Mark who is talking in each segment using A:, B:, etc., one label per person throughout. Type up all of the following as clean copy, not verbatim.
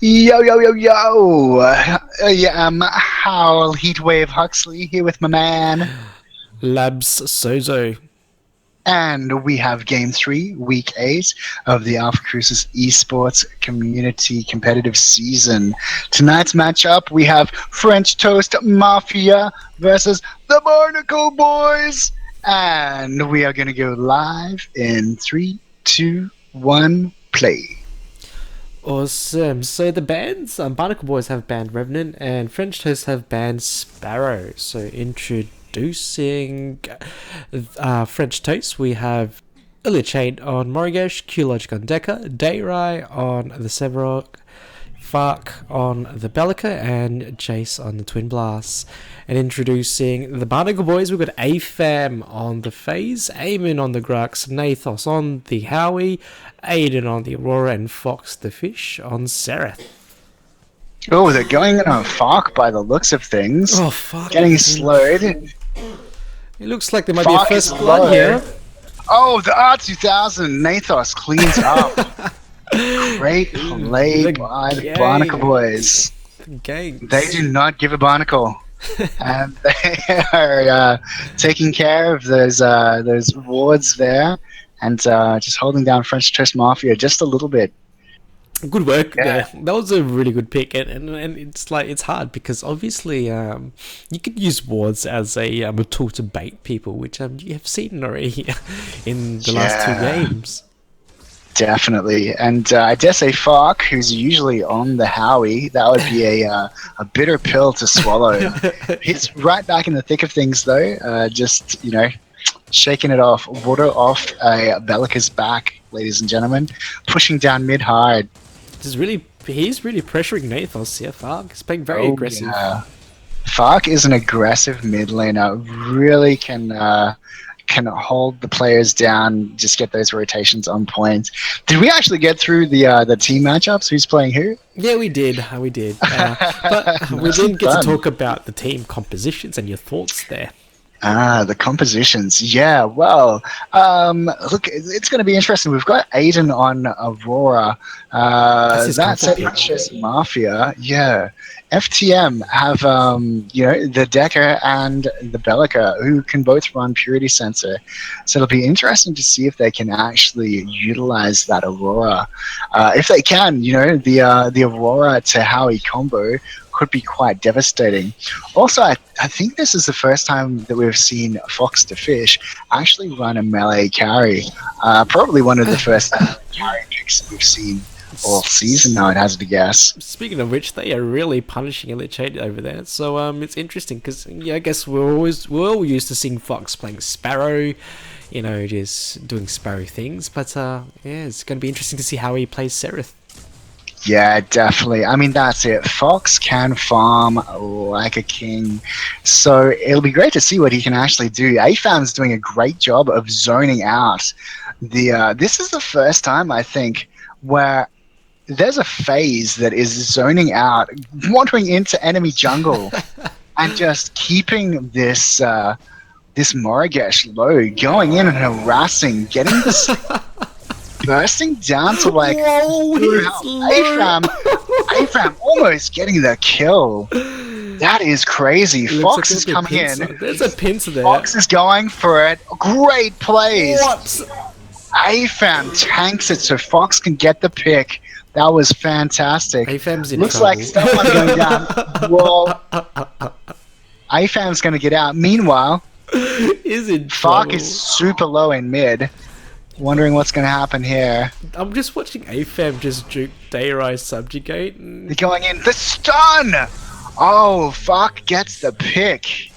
A: Yo, yo, yo, yo! Yeah, I'm Howl Heatwave Huxley here with my man.
B: Labs Sozo.
A: And we have Game 3, Week 8 of the Alpha Cruises eSports Community Competitive Season. Tonight's matchup, we have French Toast Mafia versus the Barnacle Boys. And we are going to go live in 3, 2, 1, play.
B: Awesome. So the bands, Barnacle Boys have banned Revenant and French Toast have banned Sparrow. So introducing French Toast, we have Illichate on Morigesh, Q-Logic on Deca, Dayrai on the Severok, Fark on the Bellica, and Jace on the Twin Blasts. And introducing the Barnacle Boys, we've got AFAM on the FaZe, Eamon on the Grux, Nathos on the Howie, Aiden on the Aurora, and Fox the Fish on Sereth.
A: Oh, they're going in on Fark by the looks of things.
B: Oh, fuck.
A: Getting slowed.
B: It looks like there might
A: Fark
B: be a
A: is
B: first blood
A: low.
B: here.
A: Oh, the R2000 Nathos cleans up. Great play by the Barnacle Boys.
B: Gangs.
A: They do not give a barnacle. And they are taking care of those wards there and just holding down French Toast Mafia just a little bit.
B: Good work.
A: Yeah.
B: Yeah. That was a really good pick, and it's like it's hard because obviously you could use wards as a tool to bait people, which you have seen already in the last two games.
A: Definitely, and I dare say Fark, who's usually on the Howie, that would be a bitter pill to swallow. He's right back in the thick of things, though. Just shaking it off, water off a Bellica's back, ladies and gentlemen, pushing down mid hard.
B: He's really pressuring Nathos. Yeah, Fark is playing very aggressive.
A: Yeah. Fark is an aggressive mid laner. Really can hold the players down, just get those rotations on point. Did we actually get through the team matchups? Who's playing who?
B: Yeah, we did. But we didn't get to talk about the team compositions and your thoughts there.
A: The compositions. Yeah, well, look, it's going to be interesting. We've got Aiden on Aurora. That's it. That's just Mafia. Yeah. FTM have, the Decker and the Bellica, who can both run Purity Sensor. So it'll be interesting to see if they can actually utilize that Aurora. If they can, the Aurora to Howie combo could be quite devastating. Also, I think this is the first time that we've seen Fox the Fish actually run a melee carry. Probably one of the first carry picks we've seen all season now, I'd hazard to guess.
B: Speaking of which, they are really punishing Illichate over there. So it's interesting because I guess we're all used to seeing Fox playing Sparrow, just doing Sparrow things. But it's going to be interesting to see how he plays Sereth.
A: Yeah, definitely. I mean, that's it. Fox can farm like a king. So it'll be great to see what he can actually do. AFAM's doing a great job of zoning out. This is the first time, I think, where there's a phase that is zoning out, wandering into enemy jungle, and just keeping this Morigesh low, going in and harassing, getting this... bursting down to like AFAM almost getting the kill. That is crazy. Fox is coming in.
B: There's a pincer there.
A: Fox is going for it. Great plays.
B: What?
A: AFAM tanks it so Fox can get the pick. That was fantastic.
B: AFAM's in
A: Looks
B: trouble.
A: like someone going down. Whoa. AFAM's going to get out. Meanwhile, Fark is super low in mid. Wondering what's going to happen here.
B: I'm just watching AFAM just juke Dayrai subjugate.
A: They're going in. The stun! Oh, Fark gets the pick.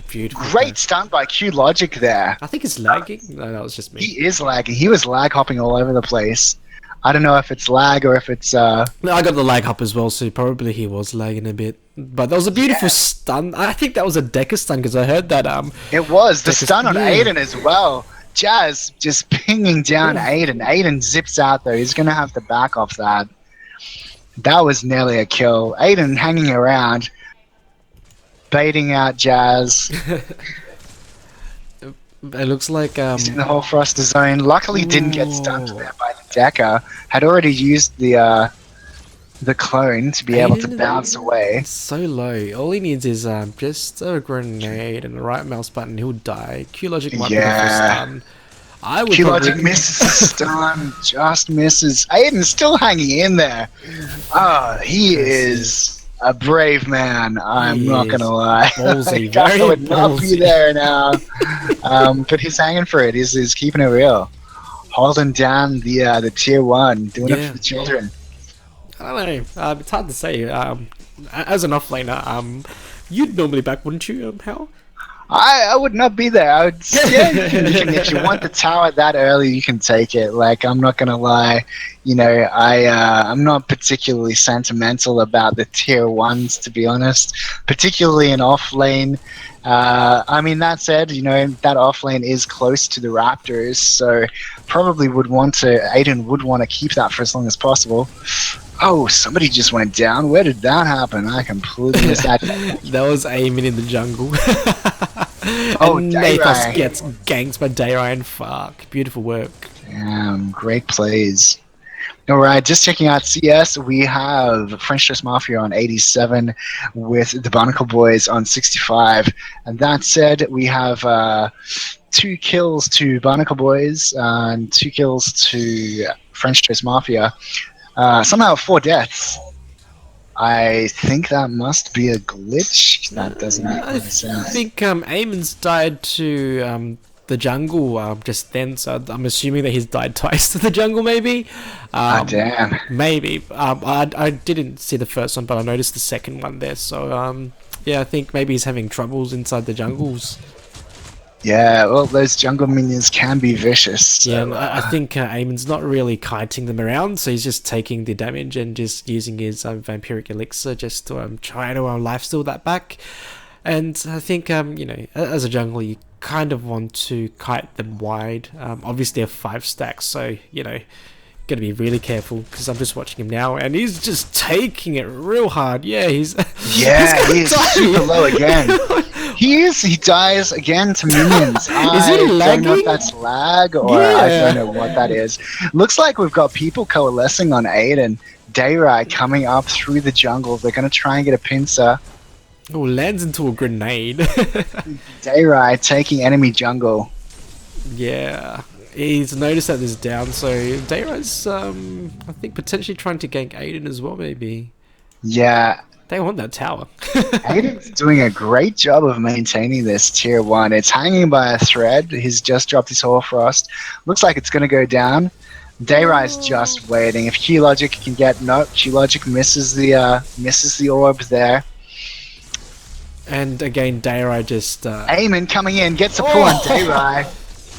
B: Beautiful.
A: Great stun by Q-Logic there.
B: I think it's lagging. No, that was just me.
A: He is lagging. He was lag hopping all over the place. I don't know if it's lag or if it's...
B: No, I got the lag hop as well, so probably he was lagging a bit. But that was a beautiful stun. I think that was a Deca stun because I heard that...
A: It was. The stun on
B: yeah.
A: Aiden as well. Jazz just pinging down Aiden. Aiden zips out though. He's going to have to back off that. That was nearly a kill. Aiden hanging around, baiting out Jazz.
B: It looks like
A: He's in the whole Froster zone. Luckily didn't get stunned there by the Decker. Had already used the the clone to be able to bounce away.
B: So low. All he needs is just a grenade and the right mouse button. He'll die. Q Logic might pick off a
A: Yeah.
B: stun. I would
A: Q-Logic
B: probably.
A: misses the stun, just misses. Aiden's still hanging in there. Oh, he
B: Impressive.
A: is a brave man, I'm
B: He
A: not
B: is
A: gonna lie.
B: ballsy,
A: Guy
B: very
A: would not be
B: ballsy.
A: there now. But he's hanging for it. He's keeping it real. Holding down the tier 1, doing it for
B: Yeah.
A: the children.
B: I don't know. It's hard to say. As an offlaner, you'd normally back, wouldn't you, Hal?
A: I would not be there. I would, yeah, if you want the tower that early, you can take it. Like, I'm not gonna lie, I'm not particularly sentimental about the tier 1s, to be honest, particularly in off lane. I mean, that said, that off lane is close to the Raptors, so probably Aiden would want to keep that for as long as possible. Oh, somebody just went down. Where did that happen? I completely missed that.
B: That was aiming in the jungle.
A: Oh,
B: And Nathos
A: Dayrai.
B: gets ganked by Dayrai and fuck. Beautiful work.
A: Damn, great plays. All right, just checking out CS. We have French Toast Mafia on 87 with the Barnacle Boys on 65. And that said, we have 2 kills to Barnacle Boys and 2 kills to French Toast Mafia. Somehow 4 deaths. I think that must be a glitch. That doesn't make
B: I
A: any sense.
B: think Eamon's died to the jungle just then, so I'm assuming that he's died twice to the jungle, maybe.
A: Damn.
B: Maybe. I didn't see the first one, but I noticed the second one there. So yeah, I think maybe he's having troubles inside the jungles.
A: Yeah, well, those jungle minions can be vicious. So,
B: Yeah, and I think Eamon's not really kiting them around, so he's just taking the damage and just using his vampiric elixir just to try to lifesteal that back. And I think, as a jungler, you kind of want to kite them wide. Obviously, a 5 stack, so, gotta be really careful, because I'm just watching him now, and he's just taking it real hard. Yeah, he's...
A: yeah, he is super low again. He dies again to minions.
B: Is he
A: I don't know
B: lagging?
A: if that's lag or I don't know what that is. Looks like we've got people coalescing on Aiden. Dayrai coming up through the jungle. They're going to try and get a pincer.
B: Oh, lands into a grenade.
A: Dayrai taking enemy jungle.
B: Yeah. He's noticed that there's down, so Dayrai's, I think, potentially trying to gank Aiden as well, maybe.
A: Yeah,
B: They want that tower.
A: Aiden's doing a great job of maintaining this tier 1. It's hanging by a thread. He's just dropped his Hoarfrost. Looks like it's going to go down. Dayrai's just waiting. If Q-Logic can get... Nope, Q-Logic misses the orb there.
B: And again, Dayrai just...
A: Eamon coming in, gets a pull on Dayrai.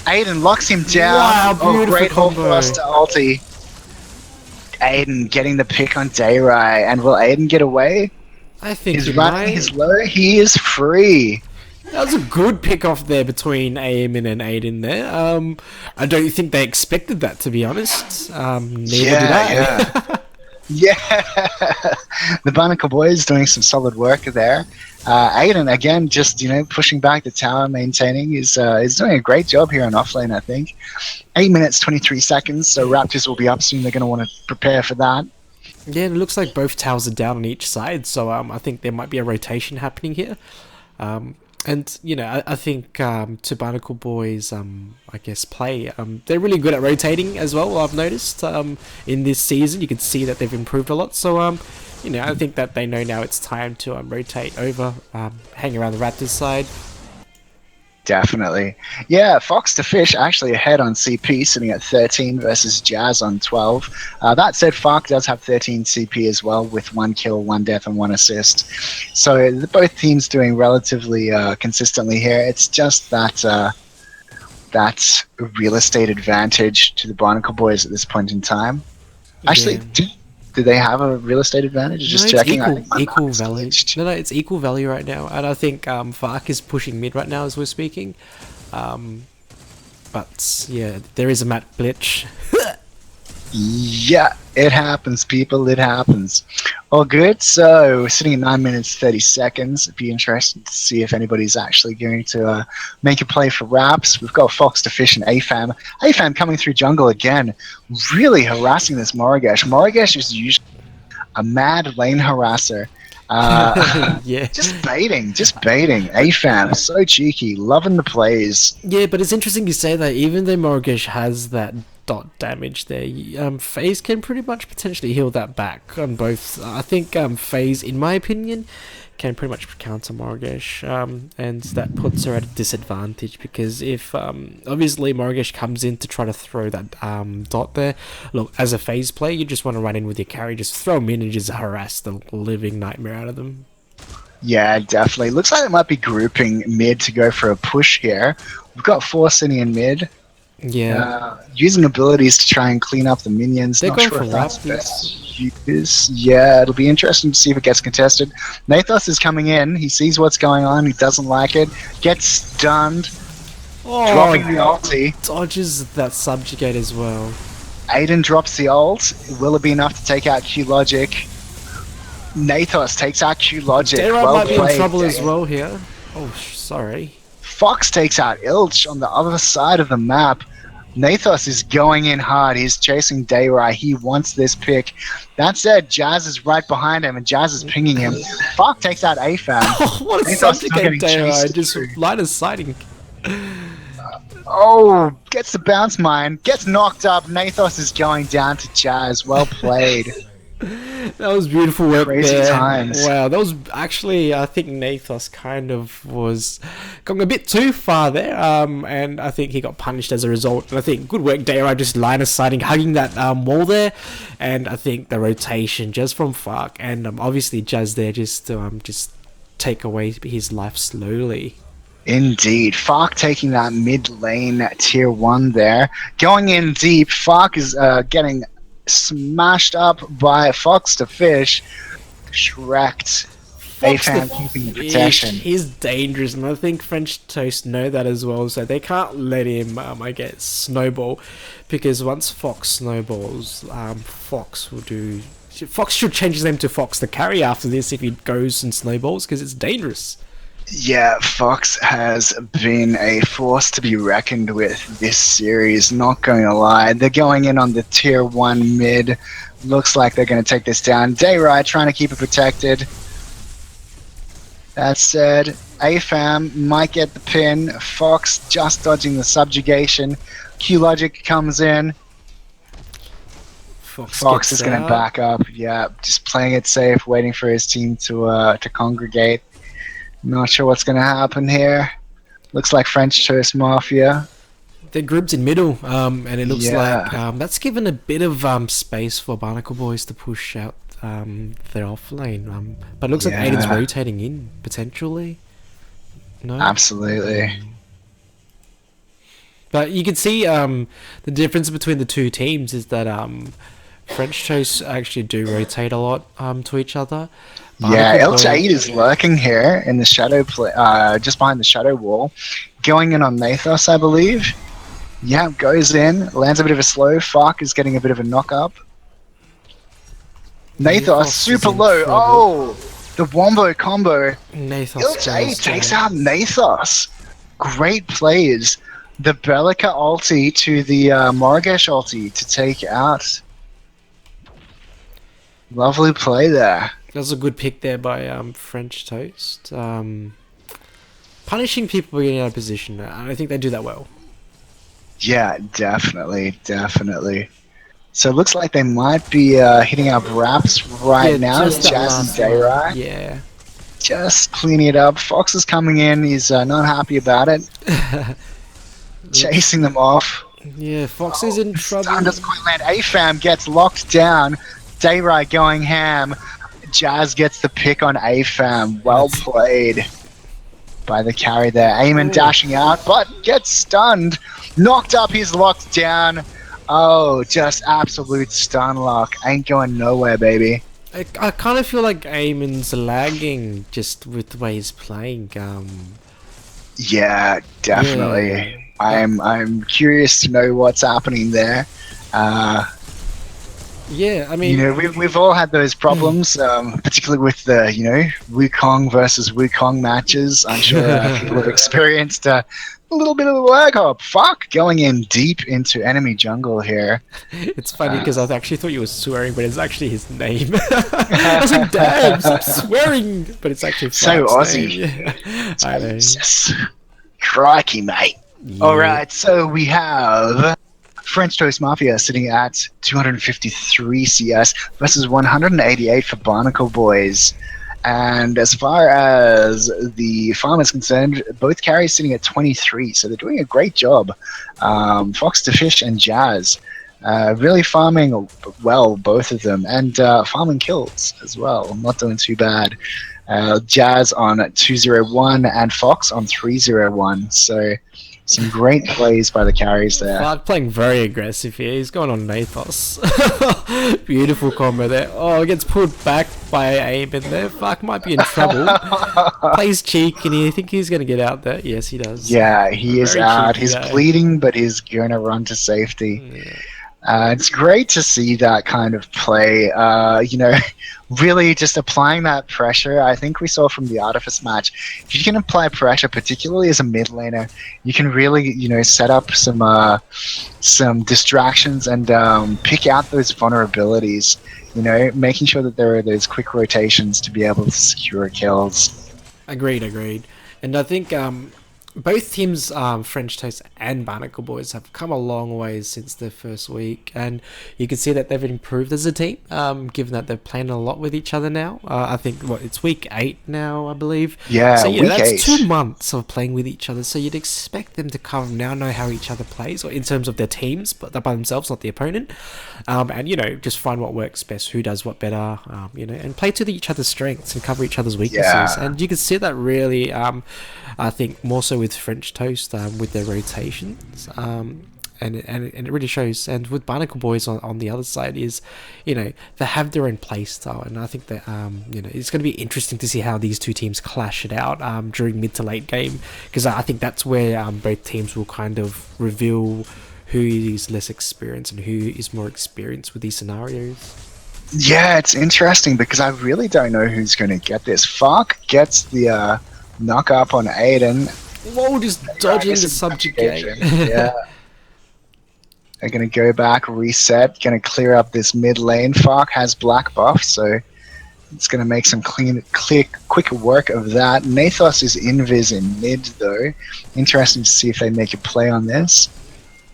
A: Aiden locks him down.
B: Wow,
A: Oh, great
B: beautiful
A: Hoarfrost to ulti. Aiden getting the pick on Dayrai. And will Aiden get away?
B: I think
A: He's
B: he
A: running,
B: might.
A: he's low, he is free.
B: That was a good pick off there between Eamon and Aiden there. I don't think they expected that, to be honest. Neither did I.
A: Yeah. Yeah, the Barnacle Boys doing some solid work there. Aiden again, just pushing back the tower, maintaining. Is doing a great job here on offlane. I think 8 minutes 23 seconds. So Raptors will be up soon. They're going to want to prepare for that.
B: Yeah, and it looks like both towers are down on each side, so I think there might be a rotation happening here. And, I think to Barnacle Boys, I guess, play, they're really good at rotating as well, I've noticed. In this season, you can see that they've improved a lot. So, I think that they know now it's time to rotate over, hang around the Raptors side.
A: Definitely. Yeah, Fox to Fish actually ahead on CP, sitting at 13 versus Jazz on 12. That said, Fox does have 13 CP as well, with 1 kill, 1 death, and 1 assist. So both teams doing relatively consistently here. It's just that real estate advantage to the Barnacle Boys at this point in time. Actually,
B: Yeah.
A: do they have a real estate advantage? Just
B: No,
A: checking.
B: it's equal value. No, it's equal value right now, and I think Fark is pushing mid right now as we're speaking. But yeah, there is a map glitch.
A: Yeah, it happens, people. It happens. All good. So we're sitting at 9 minutes 30 seconds. It'd be interesting to see if anybody's actually going to make a play for Raps. We've got Fox to Fish and AFAM. AFAM coming through jungle again, really harassing this Morigesh. Morigesh is usually a mad lane harasser. Uh,
B: Yeah.
A: just baiting. AFAM, so cheeky, loving the plays.
B: Yeah, but it's interesting you say that. Even though Morgesh has that dot damage there, FaZe can pretty much potentially heal that back on both. I think FaZe, in my opinion, can pretty much counter Morgesh, and that puts her at a disadvantage because if obviously Morgesh comes in to try to throw that dot there, look, as a FaZe player, you just want to run in with your carry, just throw them in and just harass the living nightmare out of them.
A: Yeah, definitely. Looks like they might be grouping mid to go for a push here. We've got four sitting in mid.
B: Yeah,
A: Using abilities to try and clean up the minions.
B: they're
A: Not
B: going
A: sure
B: for
A: if that's
B: Raptors.
A: best use. Yeah, it'll be interesting to see if it gets contested. Nathos is coming in. He sees what's going on. He doesn't like it. Gets stunned.
B: Oh,
A: Dropping the ulti.
B: dodges that subjugate as well.
A: Aiden drops the ult. Will it be enough to take out Q Logic? Nathos takes out Q Logic.
B: Dayra
A: Well
B: might be in
A: played,
B: trouble as
A: Dayra.
B: well here. Oh, sorry.
A: Fox takes out Ilch on the other side of the map. Nathos is going in hard. He's chasing Dayrai. He wants this pick. That said, Jazz is right behind him, and Jazz is pinging him. Fox takes out AFAM.
B: Oh, what a
A: Nathos is not
B: subjugate
A: getting
B: Dayra.
A: chased
B: Just
A: through.
B: line of sighting.
A: Oh, gets the bounce mine. Gets knocked up. Nathos is going down to Jazz. Well played.
B: That was beautiful work
A: Crazy
B: there.
A: times.
B: Wow, that was actually, I think Nathos kind of was going a bit too far there, and I think he got punished as a result. And I think good work, Dayra, just line of sighting, hugging that wall there, and I think the rotation just from Fark, and obviously Jazz there just take away his life slowly.
A: Indeed. Fark taking that mid lane tier 1 there. Going in deep. Fark is getting smashed up by Fox to Fish. Shreked. AFAM keeping the protection.
B: He's dangerous, and I think French Toast know that as well, so they can't let him, I guess, snowball, because once Fox snowballs, Fox should change his name to Fox the Carry after this if he goes and snowballs, because it's dangerous.
A: Yeah, Fox has been a force to be reckoned with this series, not going to lie. They're going in on the tier 1 mid. Looks like they're going to take this down. Dayrai trying to keep it protected. That said, AFAM might get the pin. Fox just dodging the subjugation. Q-Logic comes in. Fox is going to back up. Yeah, just playing it safe, waiting for his team to congregate. Not sure what's going to happen here. Looks like French Toast Mafia.
B: They're grouped in middle, and it looks like that's given a bit of space for Barnacle Boys to push out their off lane. But it looks like Aiden's rotating in, potentially. No?
A: Absolutely.
B: But you can see the difference between the two teams is that French Toast actually do rotate a lot to each other.
A: Yeah, L8 is lurking here in the shadow, just behind the shadow wall, going in on Nathos, I believe. Yeah, goes in, lands a bit of a slow. Fark is getting a bit of a knock up. Nathos super low. Oh, the wombo combo. L8 takes out Nathos. Great plays. The Bellica ulti to the Morgesh ulti to take out. Lovely play there.
B: That was a good pick there by French Toast. Punishing people getting out of position, and I think they do that well.
A: Yeah, definitely. So it looks like they might be hitting up wraps right now. Jazz and Dayrai.
B: Yeah.
A: Just cleaning it up. Fox is coming in. He's not happy about it. Chasing them off.
B: Yeah, Fox is in trouble.
A: Stun doesn't quite land. AFAM gets locked down. Dayrai going ham. Jazz gets the pick on AFAM. Well played by the carry there. Eamon dashing out, but gets stunned. Knocked up, he's locked down. Oh, just absolute stun lock. Ain't going nowhere, baby.
B: I kind of feel like Eamon's lagging just with the way he's playing.
A: Yeah, definitely.
B: Yeah.
A: I'm curious to know what's happening there.
B: Yeah, I mean,
A: we've all had those problems, particularly with the Wukong versus Wukong matches. I'm sure people have experienced A little bit of the lag hop. Fuck, going in deep into enemy jungle here.
B: It's funny because I actually thought you were swearing, but it's actually his name. I was like, damn, stop swearing! But it's actually
A: So
B: Fox's
A: Aussie.
B: name. Yeah. I know.
A: Jesus. Crikey, mate.
B: Yeah.
A: Alright, so we have French Toast Mafia sitting at 253 CS versus 188 for Barnacle Boys. And as far as the farm is concerned, both carries sitting at 23, so they're doing a great job. Fox to Fish and Jazz really farming well, both of them, and farming kills as well. Not doing too bad. Jazz on 201 and Fox on 301. So some great plays by the carries there.
B: Clark playing very aggressive here. He's going on Nathos. Beautiful combo there. Oh, gets pulled back by Aben there. Fuck might be in trouble. Plays cheeky. And you think he's going to get out there? Yes, he does.
A: Yeah, he is
B: Very
A: out.
B: cheeky
A: He's
B: there.
A: bleeding, but he's going to run to safety.
B: Yeah.
A: It's great to see that kind of play. Really just applying that pressure. I think we saw from the Artifice match, if you can apply pressure, particularly as a mid laner, you can really, set up some distractions and pick out those vulnerabilities. Making sure that there are those quick rotations to be able to secure kills.
B: Agreed. And I think both teams, French Toast and Barnacle Boys, have come a long way since their first week, and you can see that they've improved as a team, given that they're playing a lot with each other now. I think it's week 8 now, I believe.
A: Yeah,
B: so
A: week
B: that's
A: 8.
B: 2 months of playing with each other. So you'd expect them to kind of now know how each other plays, or in terms of their teams, but by themselves, not the opponent. And just find what works best, who does what better, and play to each other's strengths and cover each other's weaknesses.
A: Yeah.
B: And you can see that really, I think, more so with French Toast, with their rotations, and it really shows. And with Barnacle Boys on the other side is, they have their own play style, and I think that it's going to be interesting to see how these two teams clash it out during mid to late game, because I think that's where both teams will kind of reveal who is less experienced and who is more experienced with these scenarios.
A: Yeah, it's interesting because I really don't know who's going to get this. Fark gets the knock up on Aiden.
B: Whoa, just dodging the subjugate.
A: Yeah. They're going to go back, reset, going to clear up this mid lane. Fark has black buff, so it's going to make some quick work of that. Nathos is invis in mid, though. Interesting to see if they make a play on this.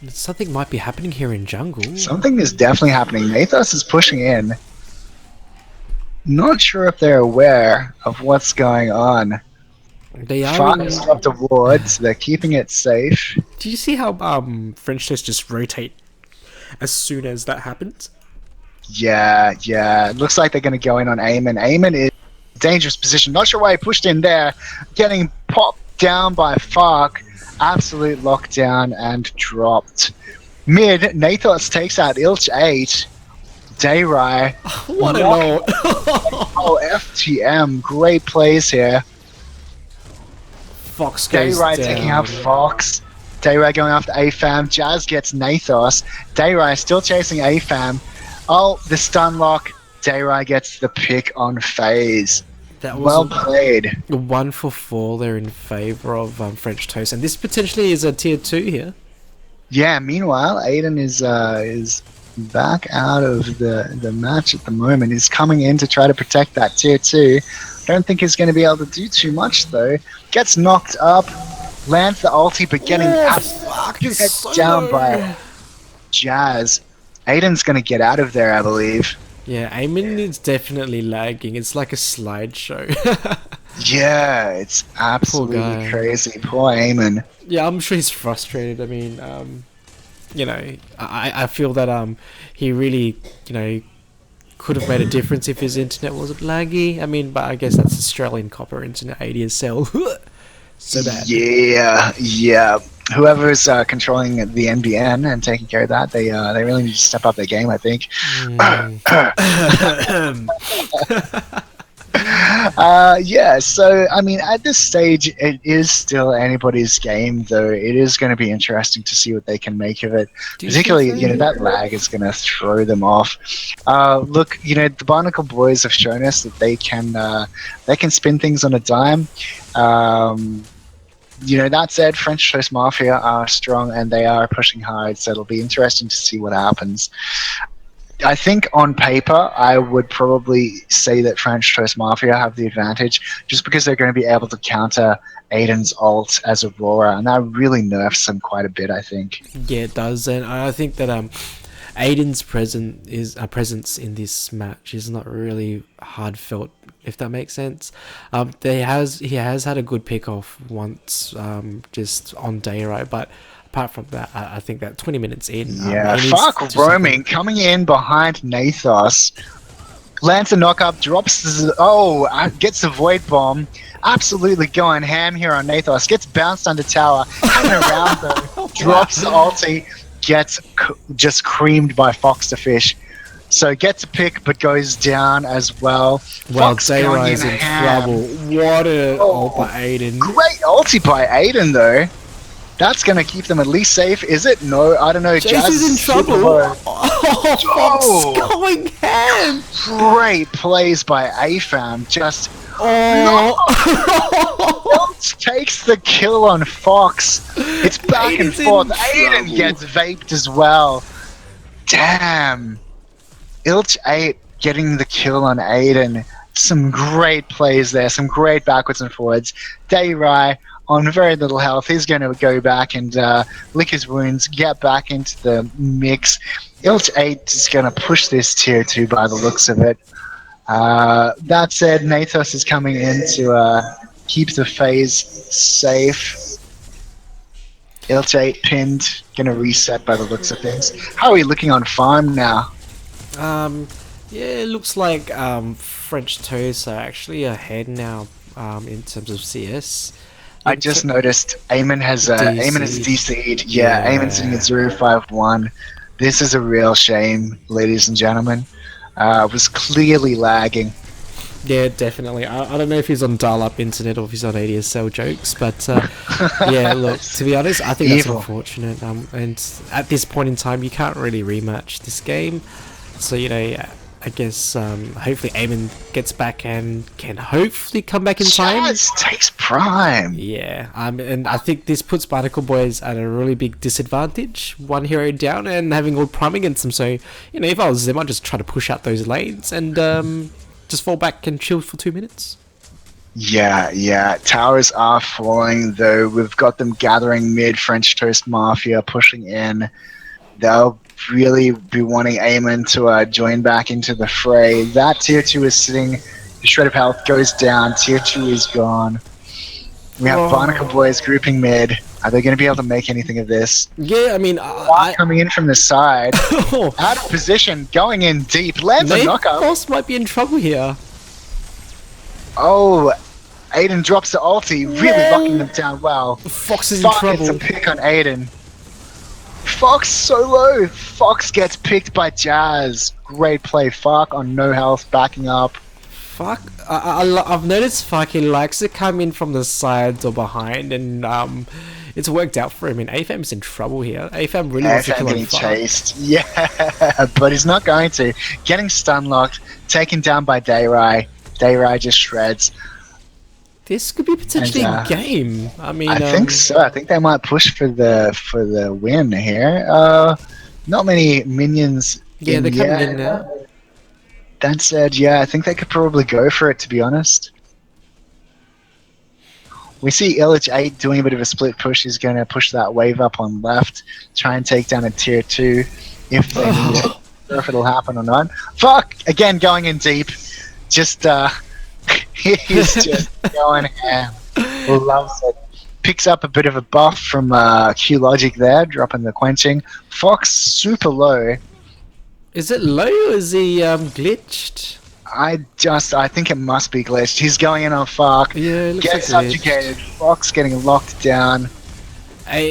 B: Something might be happening here in jungle.
A: Something is definitely happening. Nathos is pushing in. Not sure if they're aware of what's going on.
B: They are.
A: Fark has dropped a ward, so they're keeping it safe.
B: Do you see how French Toast just rotate as soon as that happens?
A: Yeah. It looks like they're going to go in on Eamon. Eamon is in a dangerous position. Not sure why he pushed in there. Getting popped down by Fark. Absolute lockdown and dropped. Mid, Nathos takes out Ilch 8. Dayrai.
B: What a note.
A: Oh, FTM. Great plays here.
B: Fox goes
A: Dayrai
B: down.
A: taking out Fox. Dayrai going after AFAM. Jazz gets Nathos. Dayrai still chasing AFAM. Oh, the stun lock. Dayrai gets the pick on FaZe.
B: That was
A: Well played.
B: 1 for 4 there in favour of French Toast, and this potentially is a tier 2 here.
A: Yeah, meanwhile, Aiden is back out of the match at the moment. He's coming in to try to protect that tier 2. Don't think he's going to be able to do too much, though. Gets knocked up, lands the ulti, but getting down by Jazz. Aiden's going to get out of there, I believe.
B: Yeah, Eamon is definitely lagging. It's like a slideshow.
A: Yeah, it's absolutely crazy. Poor Eamon.
B: Yeah, I'm sure he's frustrated. I mean, I feel that he really, could have made a difference if his internet wasn't laggy. I mean, but I guess that's Australian copper internet ADSL. So bad.
A: Yeah. Whoever's controlling the NBN and taking care of that, they really need to step up their game, I think. Yeah, so I mean, at this stage, it is still anybody's game, though. It is going to be interesting to see what they can make of it. Particularly, that lag is going to throw them off. Look, the Barnacle Boys have shown us that they can spin things on a dime. That said, French Toast Mafia are strong and they are pushing hard, so it'll be interesting to see what happens. I think on paper, I would probably say that French Toast Mafia have the advantage just because they're going to be able to counter Aiden's ult as Aurora, and that really nerfs them quite a bit, I think.
B: Yeah, it does, and I think that Aiden's presence in this match is not really hard felt, if that makes sense. He has had a good pick off once, just on day, right? But apart from that, I think that 20 minutes in,
A: Yeah, fuck roaming, coming in behind Nathos. Lands a knock-up, gets the Void Bomb. Absolutely going ham here on Nathos. Gets bounced under tower. Hanging around though. Drops the ulti. Gets just creamed by Fox the Fish. So gets a pick, but goes down as well.
B: Well, Dayri's in trouble. What a ult by Aiden.
A: Great ulti by Aiden, though. That's going to keep them at least safe, is it? No, I don't know.
B: Jazz is in trouble. Oh, Fox going ham.
A: Great plays by AFAM. Just... takes the kill on Fox. It's back and forth. Aiden gets vaped as well. Damn. Ilch 8 getting the kill on Aiden. Some great plays there. Some great backwards and forwards. Dayrai on very little health. He's going to go back and lick his wounds, get back into the mix. Ilch 8 is going to push this tier 2 by the looks of it. That said, Nathos is coming in to keep the phase safe. Ilch 8 pinned, gonna reset by the looks of things. How are we looking on farm now?
B: Yeah, it looks like French Toast are actually ahead now in terms of CS.
A: I just noticed Eamon has DC'd. Yeah, Eamon's sitting at 051. This is a real shame, ladies and gentlemen. Was clearly lagging.
B: Yeah, definitely. I don't know if he's on dial-up internet or if he's on ADSL jokes, but yeah, look, to be honest, I think that's unfortunate. And at this point in time, you can't really rematch this game. So, I guess hopefully Eamon gets back and can hopefully come back in time.
A: Jazz takes prime.
B: Yeah, and I think this puts Barnacle Boys at a really big disadvantage. One hero down and having all prime against them. So, if I was them, I'd just try to push out those lanes and just fall back and chill for 2 minutes.
A: Yeah. Towers are falling, though. We've got them gathering mid. French Toast Mafia pushing in. They'll really be wanting Eamon to join back into the fray. That tier 2 is sitting. The shred of health goes down. Tier 2 is gone. We have Barnacle Boys grouping mid. Are they going to be able to make anything of this?
B: Yeah, I mean...
A: coming in from the side. Out of position, going in deep. Lands a knockup.
B: Fox might be in trouble here.
A: Oh, Aiden drops the ulti. Really locking them down well.
B: Fox is in trouble.
A: It's a pick on Aiden. Fox so low. Fox gets picked by Jazz. Great play. Fuck on no health, backing up.
B: Fuck. I've noticed Fuck, he likes to come in from the sides or behind, and it's worked out for him. And AFAM's in trouble here. AFAM really wants to kill him.
A: Chased. Yeah, but he's not going to. Getting stun locked, taken down by Dayrai. Dayrai just shreds.
B: This could be potentially a game. I mean,
A: I think so. I think they might push for the win here. Not many minions.
B: Yeah, they're coming in now.
A: That said, yeah, I think they could probably go for it, to be honest. We see Illich 8 doing a bit of a split push. He's going to push that wave up on left, try and take down a tier 2 if they need it. Not sure if it'll happen or not. Fuck! Again, going in deep. Just, he's just going ham. Loves it. Picks up a bit of a buff from Q Logic there, dropping the quenching. Fox super low.
B: Is it low or is he glitched?
A: I think it must be glitched. He's going in on Fuck.
B: Yeah,
A: gets subjugated. Fox getting locked down.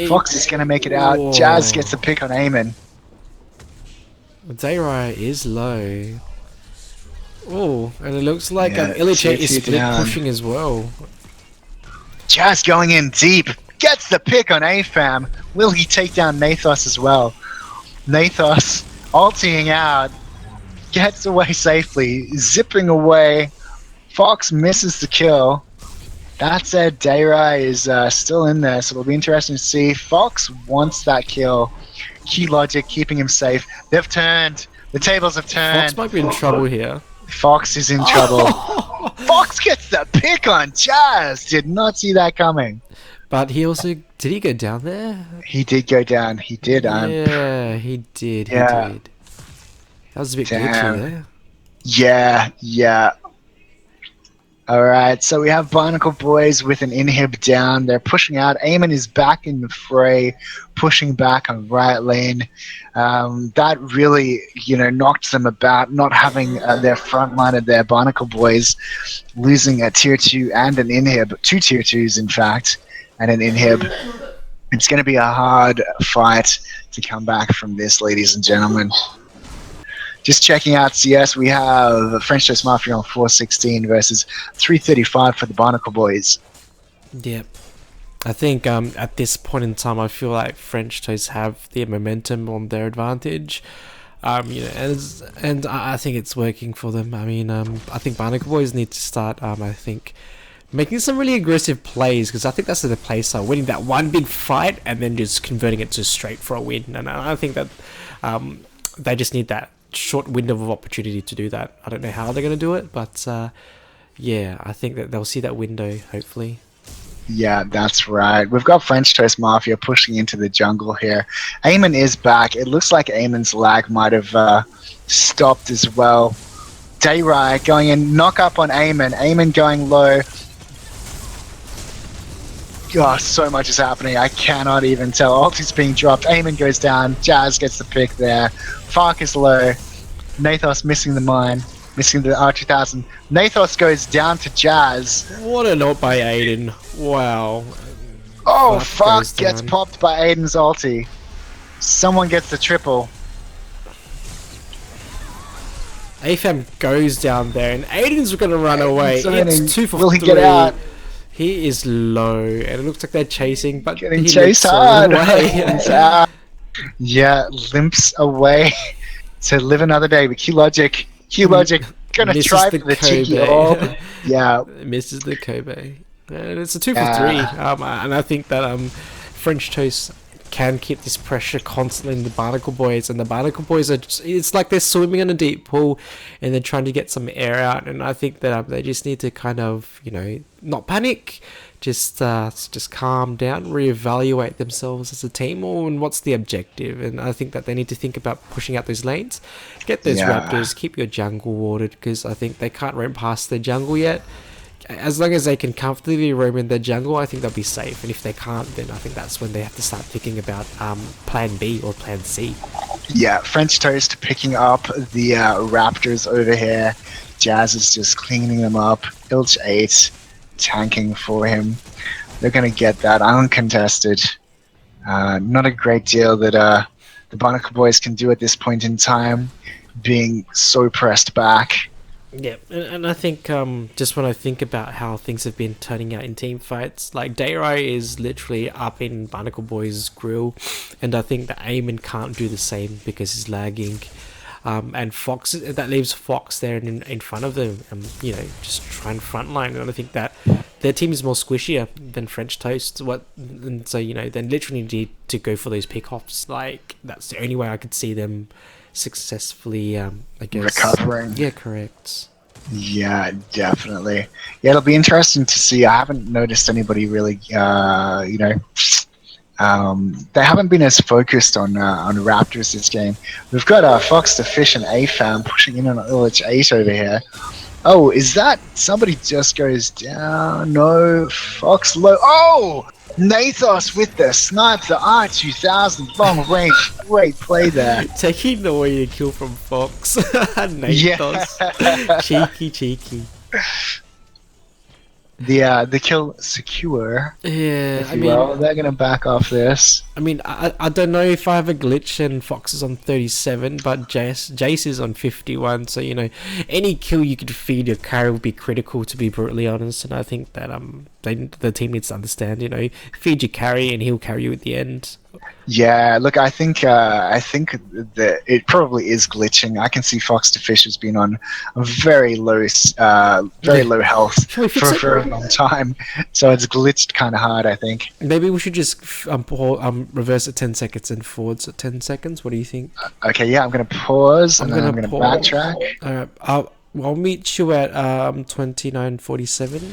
A: Fox is going to make it out.
B: Whoa.
A: Jazz gets the pick on Eamon.
B: Dayrai is low. Oh, and it looks like Illich is split pushing as well.
A: Jazz going in deep. Gets the pick on AFAM. Will he take down Nathos as well? Nathos ulting out. Gets away safely. Zipping away. Fox misses the kill. That said, Dayrai is still in there, so it'll be interesting to see. Fox wants that kill. Key Logic keeping him safe. They've turned. The tables have
B: Fox
A: turned.
B: might be in trouble here.
A: Fox is in trouble. Fox gets the pick on Jazz. Did not see that coming.
B: But he also did he go down there?
A: He did go down. He did.
B: Yeah, he did. He
A: Yeah.
B: did. That was a bit
A: Damn.
B: glitchy there.
A: Yeah. All right, so we have Barnacle Boys with an inhib down. They're pushing out. Eamon is back in the fray, pushing back on right lane. That really, knocked them about, not having their frontliner there, Barnacle Boys, losing a tier 2 and an inhib, 2 tier 2s in fact, and an inhib. It's going to be a hard fight to come back from this, ladies and gentlemen. Just checking out CS, we have French Toast Mafia on 416 versus 335 for the Barnacle Boys.
B: Yep. I think at this point in time, I feel like French Toast have the momentum on their advantage. And I think it's working for them. I mean, I think Barnacle Boys need to start, making some really aggressive plays, because I think that's the play style, winning that one big fight and then just converting it to straight for a win. And I think that they just need that short window of opportunity to do that. I don't know how they're going to do it, but yeah, I think that they'll see that window, hopefully.
A: Yeah, that's right. We've got French Toast Mafia pushing into the jungle here. Eamon is back. It looks like Eamon's lag might have stopped as well. Dayrai going in, knock up on Eamon. Eamon going low. Gosh, so much is happening. I cannot even tell. Ulti's being dropped. Eamon goes down. Jazz gets the pick there. Fark is low. Nathos missing the mine. Missing the R2000. Nathos goes down to Jazz.
B: What a note by Aiden. Wow.
A: Oh, Fark gets popped by Aiden's ulti. Someone gets the triple.
B: AFAM goes down there, and Aiden's going to run away. It's 2 for 3.
A: Will he get out?
B: He is low, and it looks like they're chasing, but
A: getting
B: he
A: chased
B: hard.
A: Away. Yeah, limps away to live another day. But Q Logic gonna try for the cheeky orb. Yeah,
B: misses the Kobe, and it's a 2 for 3. And I think that French Toast can keep this pressure constantly in the Barnacle Boys, and the Barnacle Boys are it's like they're swimming in a deep pool and they're trying to get some air out, and I think that they just need to kind of not panic, just calm down, reevaluate themselves as a team, and what's the objective. And I think that they need to think about pushing out those lanes, get those raptors, keep your jungle watered, because I think they can't roam past their jungle yet. As long as they can comfortably roam in their jungle, I think they'll be safe. And if they can't, then I think that's when they have to start thinking about plan B or plan C.
A: Yeah, French Toast picking up the raptors over here. Jazz is just cleaning them up. Ilch 8 tanking for him. They're going to get that uncontested. Not a great deal that the Barnacle Boys can do at this point in time, being so pressed back.
B: Yeah, and I think just when I think about how things have been turning out in team fights, like Dayrai is literally up in Barnacle Boy's grill, and I think that Eamon can't do the same because he's lagging. And Fox, that leaves Fox there in front of them, just trying frontline. And I think that their team is more squishier than French Toast. And so they literally need to go for those pickoffs. Like that's the only way I could see them successfully,
A: recovering.
B: Yeah, correct.
A: Yeah, definitely. Yeah, it'll be interesting to see. I haven't noticed anybody really, they haven't been as focused on Raptors this game. We've got Fox the Fish and AFAM pushing in on Illich 8 over here. Oh, is that somebody just goes down? No, Fox low. Oh, Nathos with the snipe, the R2000 long range. Great play there.
B: Taking away the kill from Fox. Nathos. Yeah. Cheeky.
A: The kill secure.
B: Yeah,
A: they're gonna back off this.
B: I mean, I don't know if I have a glitch and Fox is on 37, but Jace is on 51. So any kill you could feed your carry would be critical, to be brutally honest. And I think that the team needs to understand. Feed your carry and he'll carry you at the end.
A: Yeah, look, I think that it probably is glitching. I can see Fox to Fish has been on a very
B: Yeah.
A: low health
B: Shall we
A: for
B: fix
A: a
B: it?
A: very long time, so it's glitched kind of hard, I think.
B: Maybe we should just reverse at 10 seconds and forwards at 10 seconds. What do you think?
A: Okay, yeah, I'm gonna pause
B: I'm
A: and then
B: gonna
A: I'm gonna
B: pause.
A: backtrack.
B: Alright, I'll meet you at 29:47.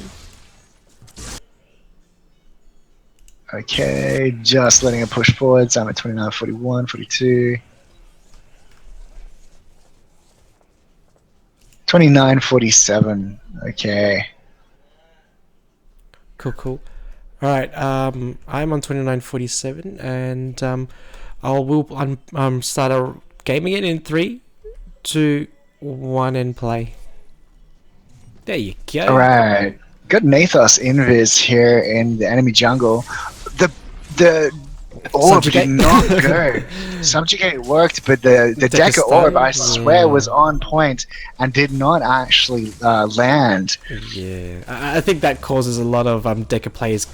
A: Okay, just letting it push forwards. I'm at 29, 41, 42. 29:47. Okay.
B: Cool, cool. Alright, I'm on 29:47 and we'll start our game again in 3, 2, 1 and play. There you
A: All
B: go.
A: right. Got Nathos Invis here in the enemy jungle. The orb did
B: Subjugate.
A: not go. Subjugate worked, but the
B: Deca
A: Deca orb, I
B: stun?
A: swear, was
B: Yeah.
A: on point and did not actually land.
B: Yeah, I think that causes a lot of Deca players,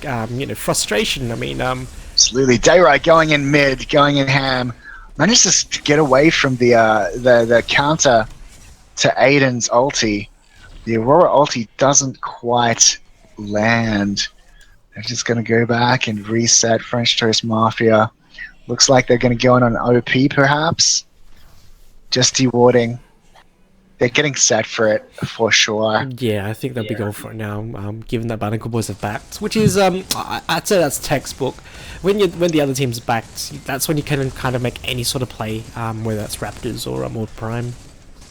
B: frustration. I mean,
A: Absolutely. Dayrai going in mid, going in ham. Manages to get away from the counter to Aiden's ulti. The Aurora ulti doesn't quite land. They're just going to go back and reset French Toast Mafia. Looks like they're going to go on an OP, perhaps. Just dewarding. They're getting set for it, for sure.
B: yeah, I think they'll be going for it now. Given that Barnacle Boys have backed, which is I'd say that's textbook. When the other team's backed, that's when you can kind of make any sort of play, whether that's Raptors or more Prime.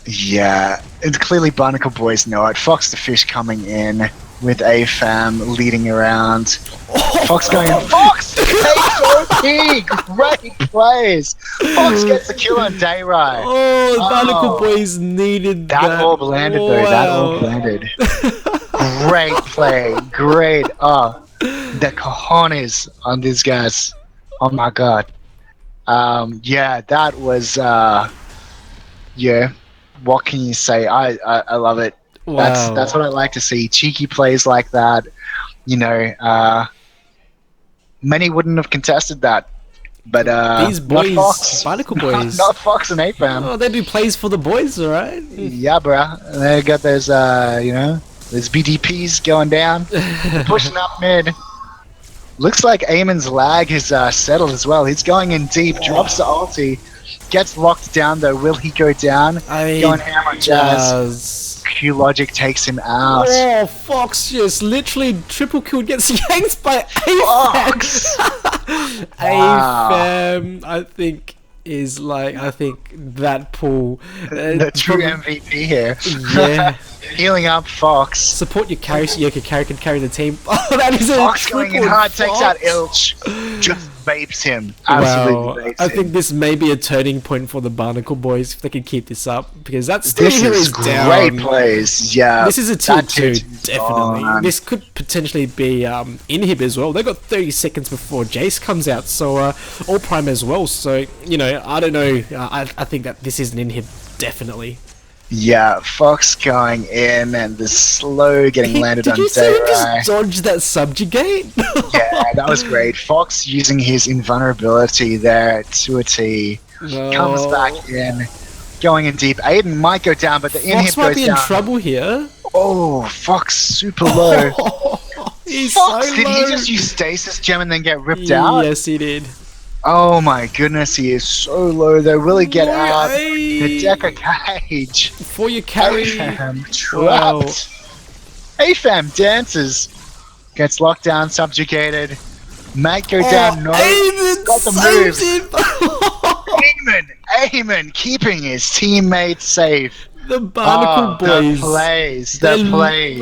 A: Yeah, and clearly Barnacle Boys know it. Fox the Fish coming in with AFAM leading around. Fox going in. Fox takes OP! Great plays! Fox gets the kill on Dayrai.
B: Oh, Barnacle
A: Oh.
B: Boys needed that.
A: That orb landed though. That orb
B: Wow.
A: landed. Great play. Great. Oh, the cojones on these guys. Oh my god. Yeah, that was. Yeah. What can you say? I love it.
B: Wow.
A: That's what I like to see. Cheeky plays like that. You know, many wouldn't have contested that. But
B: These boys,
A: not Fox.
B: Barnacle Boys.
A: Not Fox and AFAM.
B: Oh, they do plays for the boys, alright?
A: Yeah, bruh. They got those, those BDPs going down, pushing up mid. Looks like Eamon's lag has settled as well. He's going in deep, drops the ulti, gets locked down though. Will he go down? Going ham on Jazz. Q Logic takes him out.
B: Oh, Fox just literally triple killed, gets yanked by
A: Fox!
B: AFAM, I think that pool.
A: The true MVP here.
B: Yeah.
A: Healing up Fox.
B: Support your carry so your carry can carry the team. Oh, that is a
A: Fox going in hard, takes out
B: Fox.
A: Ilch. Just vapes him. Absolutely
B: Wow,
A: vapes
B: I
A: him.
B: think this may be a turning point for the Barnacle Boys if they can keep this up, because that's still
A: This is great plays. Yeah.
B: This is a tier
A: that
B: 2,
A: tier 2's
B: definitely.
A: gone.
B: This could potentially be inhib as well. They've got 30 seconds before Jace comes out, so all prime as well. So, I don't know. I think that this is an inhib, definitely.
A: Yeah, Fox going in and the slow getting landed
B: Did
A: on
B: you see him
A: Dayrai.
B: just dodge that subjugate?
A: Yeah, that was great. Fox using his invulnerability there to a T. Comes back in, going in deep. Aiden might go down, but the
B: Fox
A: inhib
B: might
A: goes
B: be in
A: down.
B: trouble here.
A: Oh, Fox super low.
B: He's
A: Fox,
B: so
A: did he
B: low.
A: just use stasis gem and then get ripped out?
B: Yes, he did.
A: Oh my goodness, he is so low though. Will he get out?
B: Hey.
A: The Deca cage.
B: For your carry.
A: AFAM
B: Wow.
A: trapped. AFAM dances. Gets locked down, subjugated. Might go down, no.
B: Aiden
A: Got the
B: saves
A: moves.
B: him.
A: Eamon keeping his teammates safe.
B: The Barnacle Boys.
A: The plays. The plays.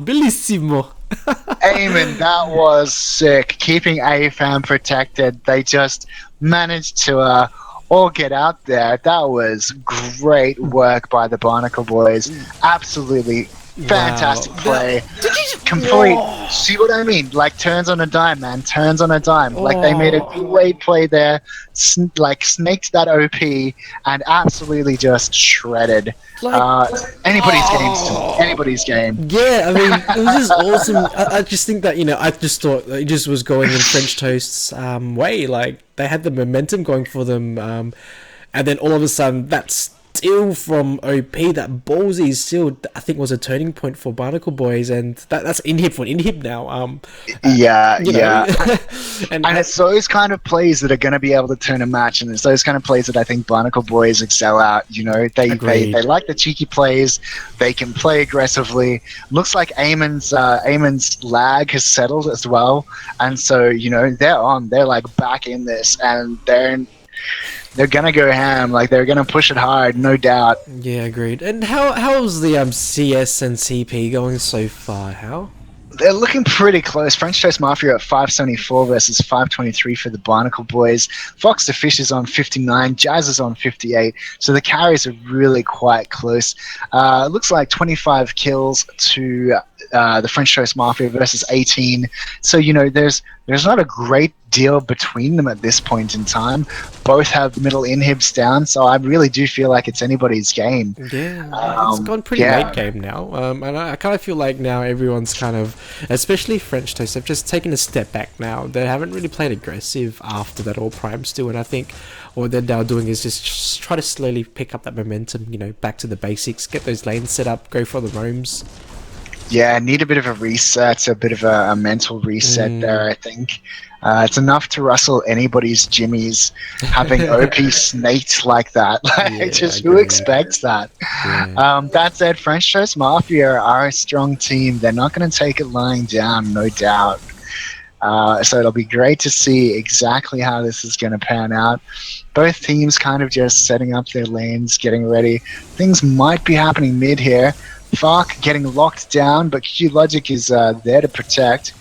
B: Bellissimo.
A: Eamon, that was sick. Keeping AFAM protected. They just managed to all get out there. That was great work by the Barnacle Boys. Absolutely Fantastic
B: Wow.
A: play.
B: Did you?
A: Complete.
B: Whoa.
A: See what I mean? Like turns on a dime, man. Turns on a dime. Like they made a
B: Oh.
A: great play there. Like snaked that OP and absolutely just shredded.
B: Like.
A: Uh, anybody's game, Stu.
B: Oh.
A: Anybody's game.
B: Yeah, I mean, it was just awesome. I just think that, I just thought it just was going in French Toast's way. Like, they had the momentum going for them. And then all of a sudden, that steal from OP, that ballsy steal, I think was a turning point for Barnacle Boys. And that's inhib for inhib now.
A: Yeah,
B: You know,
A: yeah.
B: and
A: And it's those kind of plays that are going to be able to turn a match, and it's those kind of plays that I think Barnacle Boys excel at. You know, they like the cheeky plays. They can play aggressively. Looks like Eamon's lag has settled as well, and so they're on. They're like back in this, and they're gonna go ham. Like they're gonna push it hard, no doubt.
B: yeah, agreed. And how's the CS and CP going so far? How?
A: They're looking pretty close. French Toast Mafia at 574 versus 523 for the Barnacle Boys. Fox the Fish is on 59. Jazz is on 58. So the carries are really quite close. Looks like 25 kills to the French Toast Mafia versus 18. So, there's not a great deal between them at this point in time. Both have middle inhibs down, so I really do feel like it's anybody's game.
B: Yeah, it's gone pretty late game now. And I kind of feel like now everyone's kind of, especially French Toast, have just taken a step back now. They haven't really played aggressive after that All Prime still, and I think what they're now doing is just try to slowly pick up that momentum, back to the basics, get those lanes set up, go for the roams.
A: Yeah, need a bit of a reset, a bit of a mental reset there, I think. It's enough to rustle anybody's jimmies having OP snaked like that. Who expects that?
B: Yeah.
A: That said, French Toast Mafia are a strong team. They're not going to take it lying down, no doubt. So it'll be great to see exactly how this is going to pan out. Both teams kind of just setting up their lanes, getting ready. Things might be happening mid here. Fark getting locked down, but Q Logic is there to protect.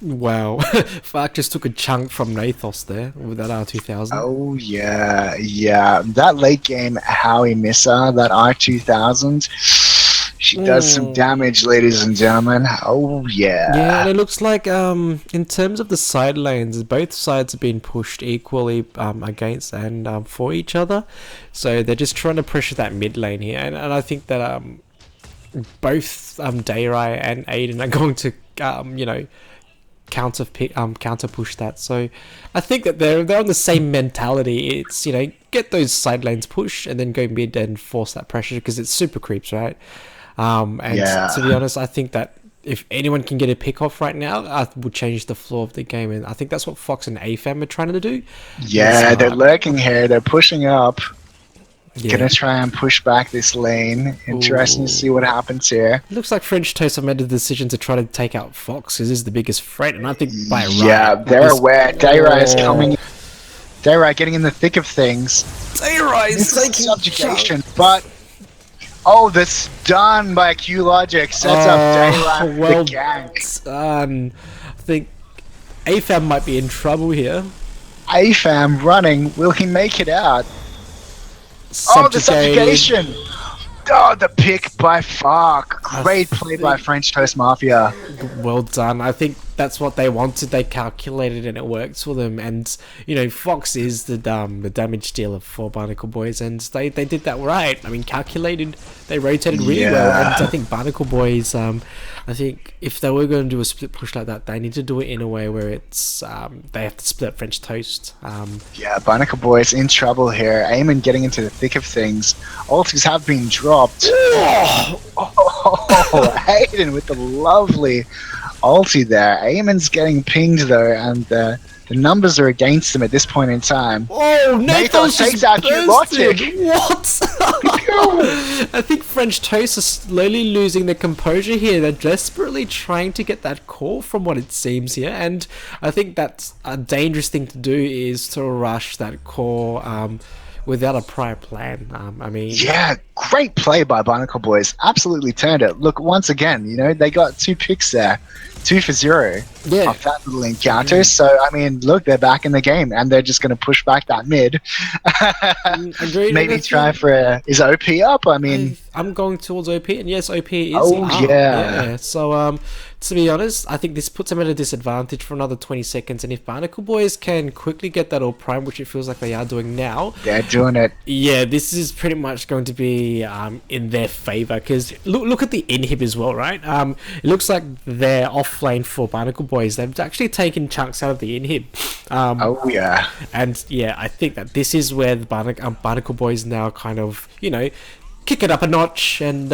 B: Wow, Fark just took a chunk from Nathos there with that R2000.
A: Oh yeah. That late game Howie Missa, that R2000, she does some damage, ladies and gentlemen. Oh yeah.
B: Yeah, and it looks like in terms of the side lanes, both sides have been pushed equally against and for each other. So they're just trying to pressure that mid lane here, and I think that both Dayrai and Aiden are going to counter push that. So I think that they're on the same mentality. It's get those side lanes pushed and then go mid and force that pressure because it's super creeps, right? To be honest, I think that if anyone can get a pick off right now, I would change the floor of the game, and I think that's what Fox and AFAM are trying to do.
A: Yeah, they're lurking here. They're pushing up.
B: Yeah.
A: Gonna try and push back this lane. Interesting to see what happens here.
B: Looks like French Toast have made the decision to try to take out Fox, because this is the biggest threat, and I think by right.
A: Yeah, they're aware. Dayrai is coming. Dayrai getting in the thick of things.
B: Dayrai is taking
A: subjugation, but the stun by Q Logic sets up Dayrai with the gank.
B: I think AFAM might be in trouble here.
A: AFAM running. Will he make it out? Oh, the subjugation! Oh, the pick by Fark. Great play by French Toast Mafia.
B: Well done. I think that's what they wanted. They calculated and it worked for them. And, Fox is the damage dealer for Barnacle Boys, and they did that right. I mean, calculated. They rotated really well. And I think Barnacle Boys, I think if they were going to do a split push like that, they need to do it in a way where it's they have to split French Toast.
A: Yeah, Barnacle Boys in trouble here. Eamon getting into the thick of things. Ultis have been dropped. Hayden with the lovely ulti there. Eamon's getting pinged though, and the numbers are against him at this point in time.
B: Oh,
A: Nathos takes out Logic.
B: What? I think French Toast are slowly losing their composure here. They're desperately trying to get that core from what it seems here, and I think that's a dangerous thing to do, is to rush that core without a prior plan.
A: Yeah, great play by Barnacle Boys. Absolutely turned it. Look, once again, they got 2 picks there. 2-0
B: Yeah.
A: off that little encounter. So, I mean, look, they're back in the game, and they're just going to push back that mid.
B: Agreed. And I
A: Maybe try
B: think
A: for is OP up? I mean,
B: I'm going towards OP, and yes, OP is
A: oh
B: up.
A: yeah.
B: Yeah. So to be honest, I think this puts them at a disadvantage for another 20 seconds. And if Barnacle Boys can quickly get that all prime, which it feels like they are doing now,
A: They're doing it.
B: yeah, this is pretty much going to be in their favor. Because look at the inhib as well, right? It looks like they're off lane for Barnacle Boys. They've actually taken chunks out of the inhib.
A: Oh yeah.
B: And yeah, I think that this is where the Barnacle Boys now kind of, kick it up a notch and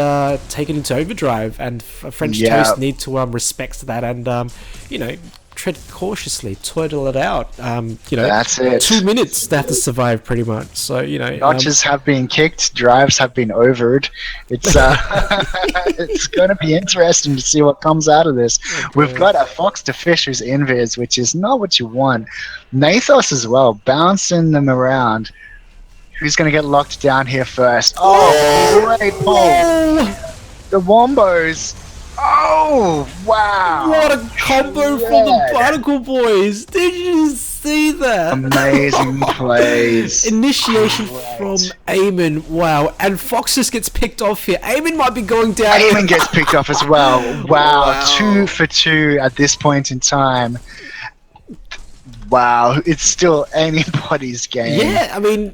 B: take it into overdrive. And French Toast need to respect that and, tread cautiously, turtle it out.
A: That's it.
B: 2 minutes they have to survive pretty much. So,
A: notches have been kicked, drives have been overed. It's it's going to be interesting to see what comes out of this.
B: Okay.
A: We've got a Fox to Fisher's invis, which is not what you want. Nathos as well, bouncing them around. Who's going to get locked down here first? Oh, great pull. The Wombos. Oh, wow.
B: What a combo from the Barnacle Boys. Did you see that?
A: Amazing plays.
B: Initiation from Eamon. Wow. And Fox just gets picked off here. Eamon might be going down.
A: Eamon gets picked off as well. Wow. 2 for 2 at this point in time. Wow. It's still anybody's game.
B: Yeah, I mean,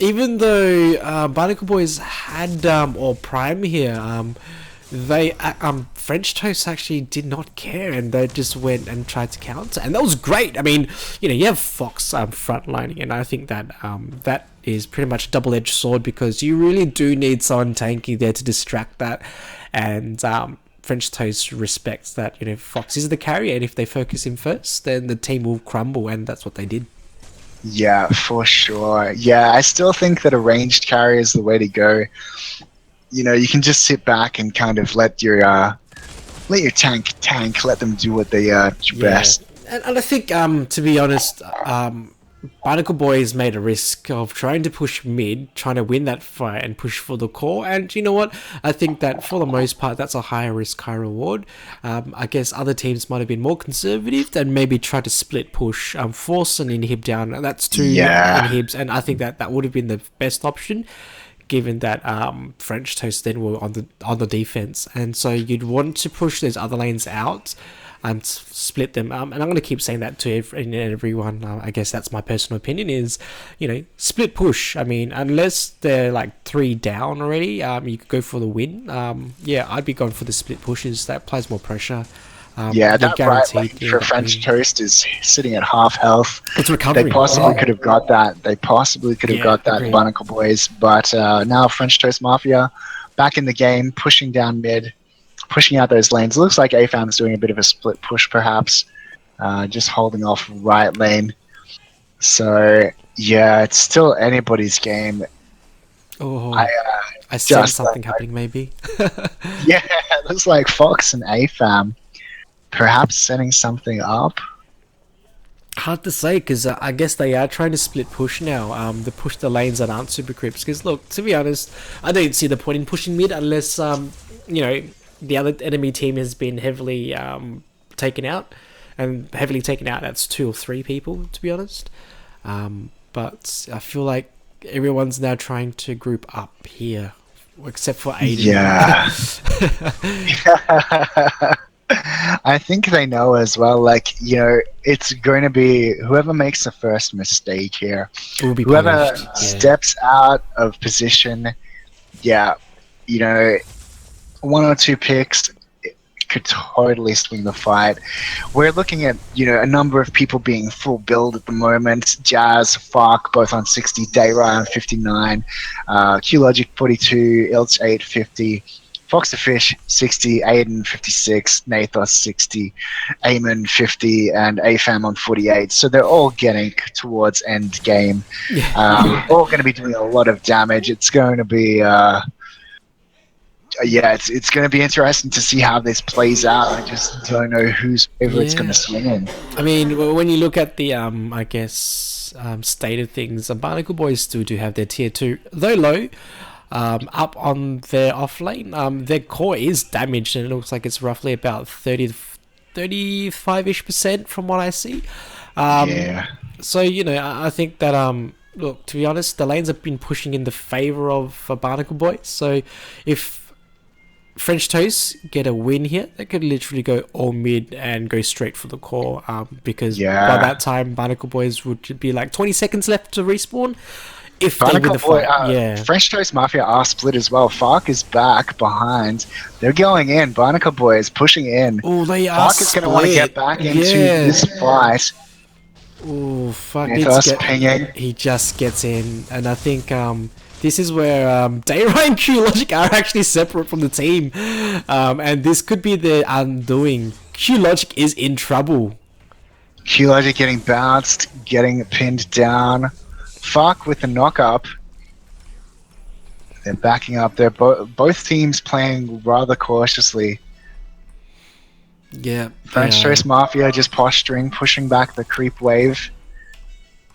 B: even though Barnacle Boys had or Prime here, they French Toast actually did not care, and they just went and tried to counter, and that was great. I mean, you have Fox frontlining, and I think that that is pretty much a double-edged sword, because you really do need someone tanky there to distract that, and French Toast respects that. Fox is the carrier, and if they focus him first, then the team will crumble, and that's what they did.
A: Yeah, for sure. Yeah, I still think that a ranged carry is the way to go. You can just sit back and kind of let your tank, let them do what they do best.
B: And I think, to be honest, Barnacle Boys made a risk of trying to push mid, trying to win that fight and push for the core. And you know what? I think that for the most part, that's a higher risk, high reward. I guess other teams might have been more conservative and maybe try to split push, force an inhib down. That's 2 inhibs, and I think that would have been the best option, given that French Toast then were on the defense, and so you'd want to push those other lanes out and split them. And I'm going to keep saying that to everyone. I guess that's my personal opinion, is, split push. I mean, unless they're 3 down already, you could go for the win. I'd be going for the split pushes. That applies more pressure.
A: That right lane for French Toast is sitting at half health.
B: It's recovering.
A: They possibly could have got that.
B: Agreed.
A: Barnacle Boys. But now French Toast Mafia back in the game, pushing down mid, pushing out those lanes. It looks like AFAM's doing a bit of a split push, perhaps, just holding off right lane. So yeah, it's still anybody's game.
B: Oh, I sense something happening, maybe.
A: Yeah, it looks like Fox and AFAM perhaps setting something up.
B: Hard to say, because I guess they are trying to split push now. To push the lanes that aren't super crypts. Because look, to be honest, I don't see the point in pushing mid unless the other enemy team has been heavily taken out, and heavily taken out. That's 2 or 3 people, to be honest. But I feel like everyone's now trying to group up here, except for Aiden.
A: Yeah. I think they know as well, it's going to be whoever makes the first mistake here, whoever steps out of position, 1 or 2 picks could totally swing the fight. We're looking at, a number of people being full build at the moment. Jazz, Fark, both on 60, Dayrai on 59, Q-Logic 42, Ilch 850, Fox the Fish 60, Aiden 56, Nathos 60, Eamon 50, and AFAM on 48. So they're all getting towards end game. All going to be doing a lot of damage. It's going to be it's going to be interesting to see how this plays out. I just don't know whose favor it's going to swing in.
B: I mean, when you look at the state of things, Barnacle Boys still do have their tier 2, though low. up on their off lane. Their core is damaged, and it looks like it's roughly about 30 to 35-ish% from what I see.
A: Yeah.
B: So, I think that, look, to be honest, the lanes have been pushing in the favor of Barnacle Boys. So if French Toast get a win here, they could literally go all mid and go straight for the core, because by that time, Barnacle Boys would be like 20 seconds left to respawn. If they win the fight, yeah.
A: French Toast Mafia are split as well. Fark is back behind. They're going in. Barnacle Boys pushing in.
B: Oh, they are
A: Fark is going to want to get back into this fight.
B: Oh, fuck. He just gets in. And I think this is where Dayra and Q-Logic are actually separate from the team. And this could be the undoing. Q-Logic is in trouble.
A: Q-Logic getting bounced, getting pinned down. Fuck with the knock-up. They're backing up. They're both teams playing rather cautiously.
B: Yeah.
A: French Toast Mafia just posturing, pushing back the creep wave.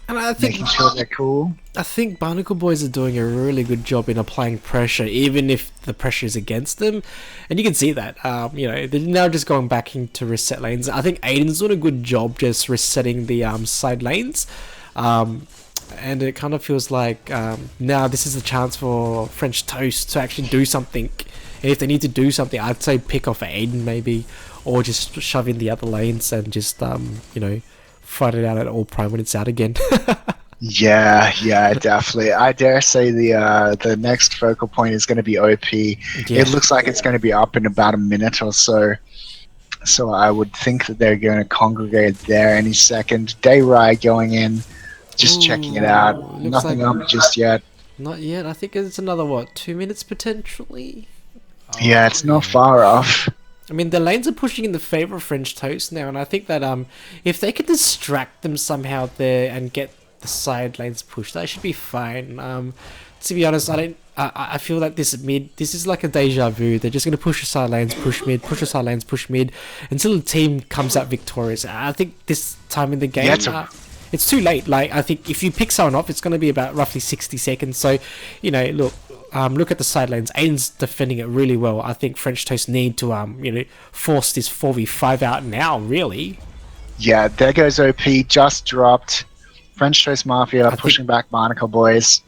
B: And I think,
A: making sure they're cool.
B: I think Barnacle Boys are doing a really good job in applying pressure, even if the pressure is against them. And you can see that. They're now just going back into reset lanes. I think Aiden's doing a good job just resetting the side lanes. And it kind of feels like now this is the chance for French Toast to actually do something. And if they need to do something, I'd say pick off Aiden maybe, or just shove in the other lanes and just fight it out at all prime when it's out again.
A: Yeah, definitely. I dare say the next focal point is going to be OP. Yeah. It looks like it's going to be up in about a minute or so. So I would think that they're going to congregate there any second. Dayrai going in. Just checking it out. Nothing up just yet.
B: Not yet. I think it's another, 2 minutes potentially?
A: Yeah, it's not far off.
B: I mean, the lanes are pushing in the favor of French Toast now, and I think that if they could distract them somehow there and get the side lanes pushed, that should be fine. To be honest, I feel like this is like a deja vu. They're just going to push the side lanes, push mid, push the side lanes, push mid, until the team comes out victorious. I think this time in the game... it's too late. Like, I think if you pick someone off, it's going to be about roughly 60 seconds. So, look at the side lanes. Aiden's defending it really well. I think French Toast need to, force this 4v5 out now, really.
A: Yeah, there goes OP, just dropped. French Toast Mafia pushing back Barnacle Boys.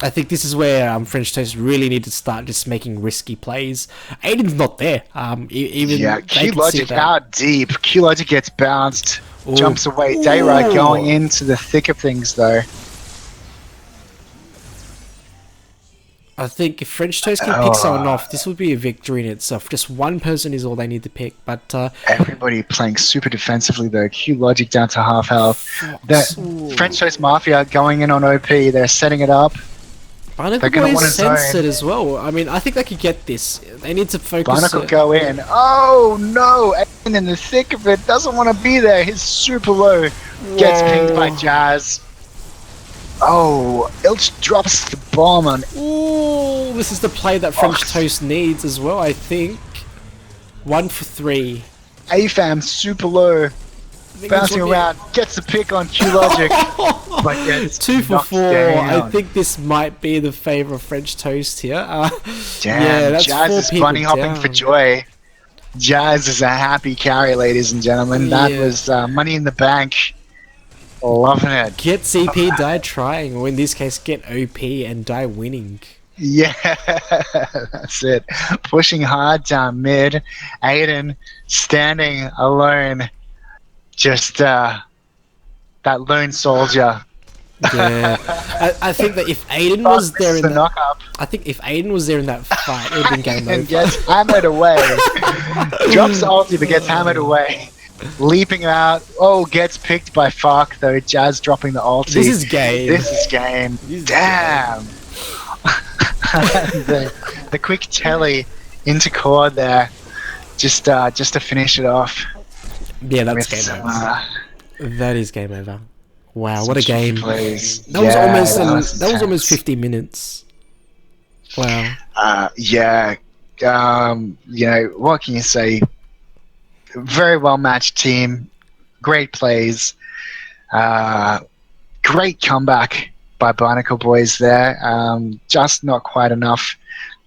B: I think this is where French Toast really need to start just making risky plays. Aiden's not there.
A: Q-Logic how deep. Q-Logic gets bounced. Ooh. Jumps away. Dayra going into the thick of things, though.
B: I think if French Toast can pick someone off, this would be a victory in itself. Just one person is all they need to pick. But
A: everybody playing super defensively, though. Q-Logic down to half health. French Toast Mafia going in on OP. They're setting it up.
B: Barnacle Boys sense it as well. I mean, I think they could get this. They need to focus.
A: Barnacle go in. Oh no! Aiden in the thick of it doesn't want to be there. He's super low. Gets pinged by Jazz. Oh, Ilch drops the bomb on.
B: Ooh, this is the play that French Toast needs as well. I think 1 for 3.
A: AFAM super low. Bouncing around, gets the pick on Q-Logic. But gets
B: 2 for 4. I think this might be the favour of French Toast here.
A: Damn, that's Jazz is bunny hopping for joy. Jazz is a happy carry, ladies and gentlemen. That was money in the bank. Loving it.
B: Get CP, die trying, or in this case, get OP and die winning.
A: Yeah, that's it. Pushing hard down mid. Aiden standing alone. Just that lone soldier.
B: Yeah, I think that if Aiden was there in that fight, it would have been game over.
A: And gets hammered away. Drops the ulti but gets hammered away. Leaping out. Oh, gets picked by Fark though. Jazz dropping the ulti.
B: This is game.
A: Damn. the quick telly into core there, just to finish it off.
B: Yeah, that's game over. That is game over. Wow, what a game! That was almost 50 minutes. Wow.
A: What can you say? Very well matched team, great plays, great comeback by Barnacle Boys there. Just not quite enough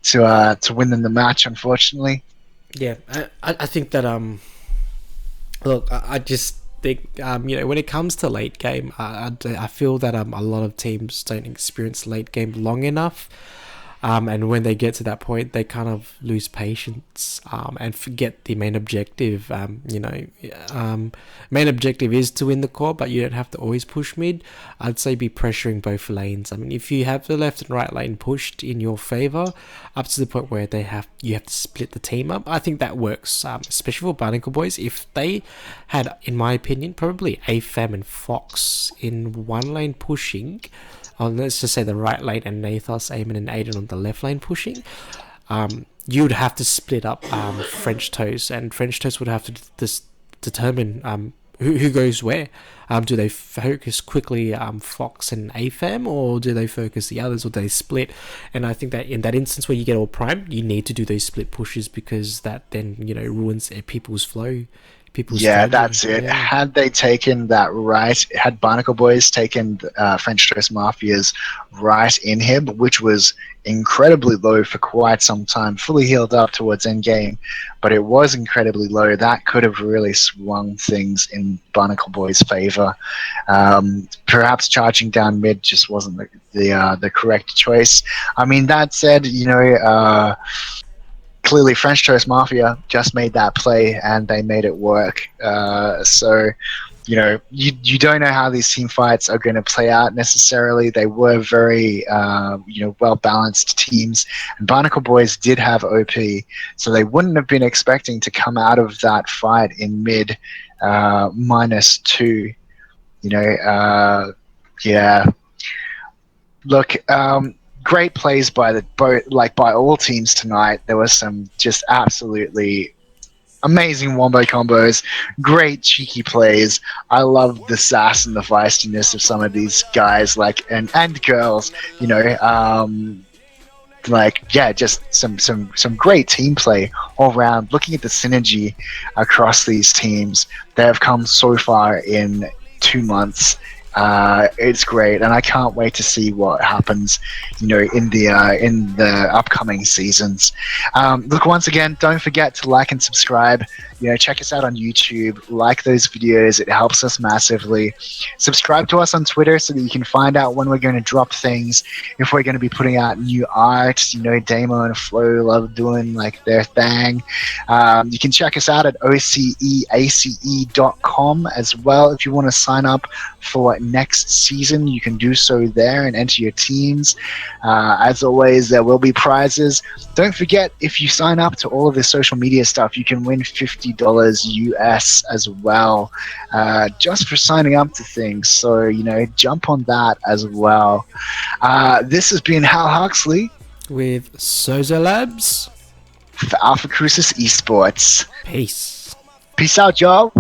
A: to win them the match, unfortunately.
B: Yeah, I think that look, I just think when it comes to late game, I feel that a lot of teams don't experience late game long enough. And when they get to that point, they kind of lose patience and forget the main objective. Main objective is to win the core, but you don't have to always push mid. I'd say be pressuring both lanes. I mean, if you have the left and right lane pushed in your favor, up to the point where you have to split the team up, I think that works. Especially for Barnacle Boys, if they had, in my opinion, probably AFAM and Fox in one lane pushing, let's just say the right lane and Nathos, Eamon and Aiden on the left lane pushing, you'd have to split up French Toast, and French Toast would have to determine who goes where. Do they focus quickly Fox and AFAM, or do they focus the others, or do they split? And I think that in that instance where you get all primed, you need to do those split pushes, because that then ruins people's flow.
A: Yeah, that's it.
B: Yeah.
A: Had they taken that right, had Barnacle Boys taken French Toast Mafia's right inhib, which was incredibly low for quite some time, fully healed up towards endgame, but it was incredibly low, that could have really swung things in Barnacle Boys' favor. Perhaps charging down mid just wasn't the correct choice. I mean, that said, clearly French Toast Mafia just made that play and they made it work. So you don't know how these team fights are going to play out necessarily. They were very well balanced teams, and Barnacle Boys did have OP, so they wouldn't have been expecting to come out of that fight in mid -2. Yeah. Look, great plays by by all teams tonight. There was some just absolutely amazing wombo combos, great cheeky plays. I love the sass and the feistiness of some of these guys, and girls. Just some great team play all around. Looking at the synergy across these teams, they have come so far in 2 months. It's great, and I can't wait to see what happens, in the upcoming seasons. Look, once again, don't forget to like and subscribe. Check us out on YouTube, like those videos, it helps us massively. Subscribe to us on Twitter so that you can find out when we're going to drop things, if we're going to be putting out new art. Damo and Flo love doing their thing. You can check us out at oceace.com as well. If you want to sign up for next season, you can do so there and enter your teams. As always, there will be prizes. Don't forget, if you sign up to all of the social media stuff, you can win $50 US as well, just for signing up to things. So, jump on that as well. This has been Hal Huxley
B: with Sozo Labs
A: for Alpha Crucis eSports.
B: Peace.
A: Peace out, y'all.